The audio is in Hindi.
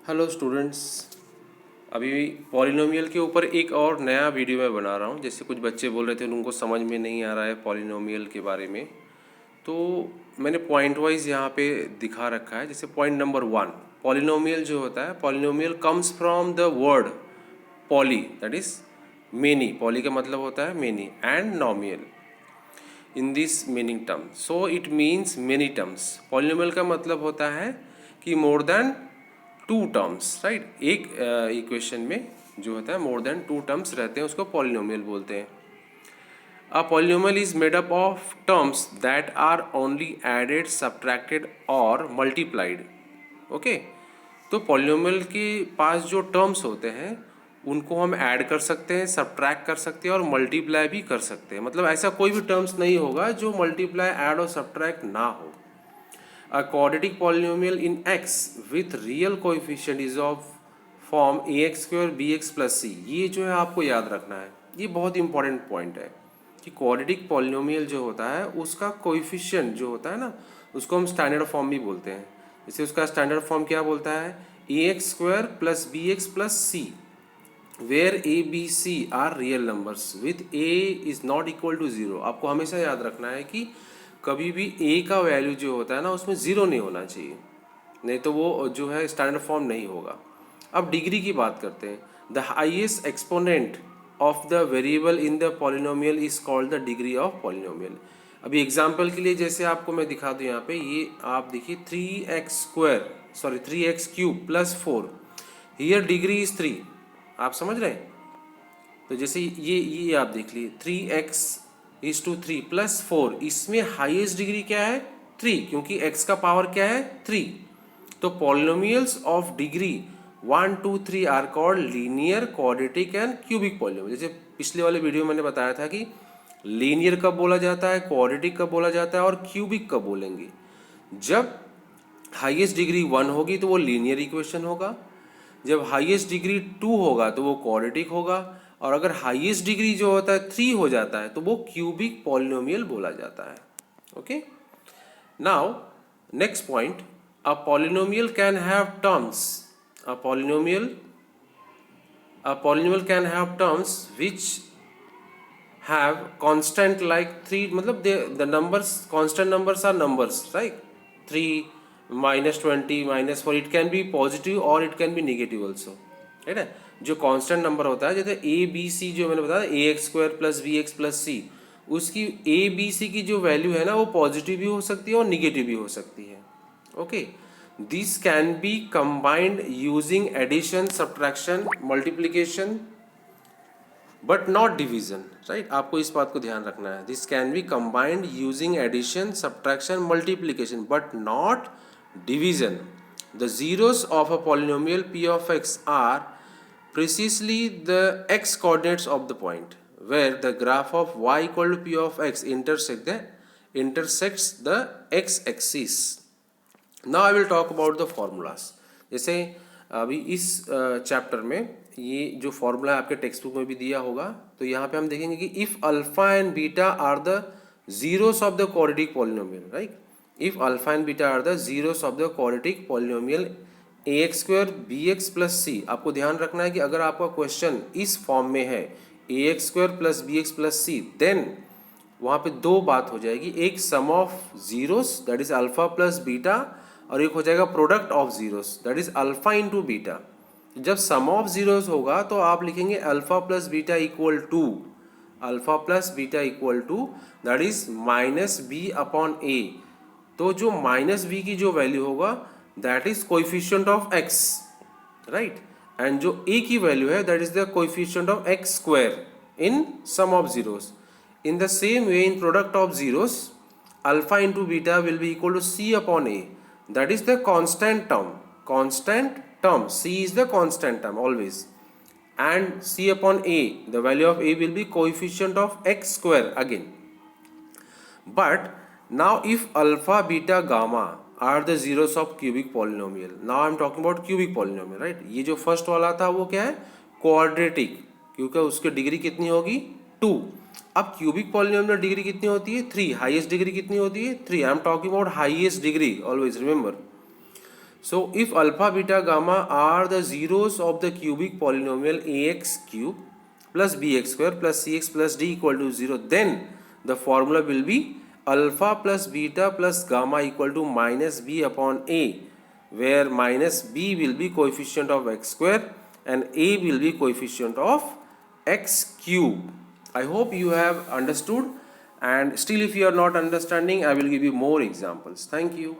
हेलो स्टूडेंट्स, अभी पॉलिनोमियल के ऊपर एक और नया वीडियो मैं बना रहा हूँ। जैसे कुछ बच्चे बोल रहे थे उनको समझ में नहीं आ रहा है पॉलिनोमियल के बारे में, तो मैंने पॉइंट वाइज यहाँ पे दिखा रखा है। जैसे पॉइंट नंबर 1, पॉलिनोमियल जो होता है, polynomial comes from the word poly, that is many. Poly का मतलब होता है many, and nomial in this meaning term, so it means many terms. Polynomial का मतलब होता है कि more than two terms, right. एक इक्वेशन में जो होता है मोर देन टू टर्म्स रहते हैं, उसको पॉलिनोमियल बोलते हैं। A polynomial is made up of terms that are only added, subtracted और मल्टीप्लाइड। ओके, तो पॉलिनोमियल के पास जो टर्म्स होते हैं उनको हम ऐड कर सकते हैं, सब्ट्रैक्ट कर सकते हैं और मल्टीप्लाई भी कर सकते हैं। मतलब ऐसा कोई भी टर्म्स नहीं होगा जो मल्टीप्लाई, ऐड और सब्ट्रैक्ट ना हो। A quadratic polynomial in x with real coefficient is of form ax square bx plus c। ये जो है आपको याद रखना है, ये बहुत इंपॉर्टेंट पॉइंट है कि क्वाड्रेटिक पॉलिनोमियल जो होता है उसका कोएफिशिएंट जो होता है ना, उसको हम स्टैंडर्ड फॉर्म भी बोलते हैं। जैसे उसका स्टैंडर्ड फॉर्म क्या बोलता है, ax square plus bx plus c, where a b c are real numbers with a is not equal to 0। आपको हमेशा याद रखना है कि कभी भी a का वैल्यू जो होता है ना उसमें 0 नहीं होना चाहिए, नहीं तो वो जो है स्टैंडर्ड फॉर्म नहीं होगा। अब डिग्री की बात करते हैं। The highest exponent of the variable in the polynomial is called the degree of polynomial. अभी एग्जाम्पल के लिए जैसे आपको मैं दिखा दूँ यहाँ पे, ये आप देखिए 3x cube plus 4, here degree is 3। आप समझ रहे हैं? तो जैसे ये आप देख लिए 3x प्लस 4, इसमें हाईएस्ट डिग्री क्या है, 3, क्योंकि x का पावर क्या है, 3। तो polynomials of degree 1 2 3 are called linear, quadratic and cubic polynomial. जैसे पिछले वाले वीडियो में मैंने बताया था कि लीनियर कब बोला जाता है, क्वाड्रेटिक कब बोला जाता है और क्यूबिक कब बोलेंगे। जब हाईएस्ट डिग्री 1 होगी तो वो लीनियर इक्वेशन होगा, जब हाईएस्ट डिग्री 2 होगा तो वो क्वाड्रेटिक होगा, और अगर हाईएस्ट डिग्री जो होता है 3 हो जाता है तो वो क्यूबिक पॉलिनोमियल बोला जाता है। Okay, now next point, a polynomial can have terms, a polynomial can have terms which have constant like 3, मतलब the numbers, constant numbers are numbers, right? 3 -20 -4, it can be positive or it can be negative also, है ना। जो कांस्टेंट नंबर होता है, जैसे ए बी सी जो मैंने बताया a x square plus b x plus c, उसकी ए बी सी की जो वैल्यू है ना वो पॉजिटिव भी हो सकती है और निगेटिव भी हो सकती है। Okay, this can be combined using addition, subtraction, multiplication, but not division, right. आपको इस बात को ध्यान रखना है, this can be combined using addition, subtraction, multiplication, but not division. The zeros of a polynomial p of x are precisely the x coordinates of the point where the graph of y equal to p of x intersects the x axis. Now I will talk about the formulas. जैसे अभी इस चैप्टर में ये जो फॉर्मूला आपके टेक्स्ट बुक में भी दिया होगा, तो यहाँ पे हम देखेंगे कि if alpha and beta are the zeros of the quadratic polynomial, right. If alpha and beta are the zeros of the quadratic polynomial a x square b x plus c. आपको ध्यान रखना है कि अगर आपका क्वेश्चन इस फॉर्म में है a x square plus b x plus c, then वहाँ पे दो बात हो जाएगी, एक sum of zeros that is alpha plus beta, और एक हो जाएगा product of zeros that is alpha into beta. जब सम ऑफ जीरोस होगा तो आप लिखेंगे alpha plus beta equal to, alpha plus beta equal to that is minus b upon a. तो जो माइनस बी की जो वैल्यू होगा that is coefficient of x, right, and जो ए की वैल्यू है that is the coefficient of x square in sum of zeros. In the same way, in product of zeros, alpha into beta will be equal to c upon a. That is the constant term. Constant term. C is the constant term always. And c upon a, the value of a will be coefficient of x square again. But now if alpha, beta, gamma are the zeros of cubic polynomial. Now I am talking about cubic polynomial, right? ये जो first वाला था वो क्या है? Quadratic. क्योंकि उसकी डिग्री कितनी होगी? 2. अब क्यूबिक पॉलिनोमियल में डिग्री कितनी होती है? 3। हाईएस्ट डिग्री कितनी होती है? 3। I am talking about highest degree, always remember. So if alpha, beta, gamma are the zeros of the cubic polynomial ax cube plus bx square plus cx plus d equal to 0, then the formula will be alpha plus beta plus gamma equal to minus b upon a, where minus b will be coefficient of x square and a will be coefficient of x cube. I hope you have understood, and still if you are not understanding, I will give you more examples. Thank you.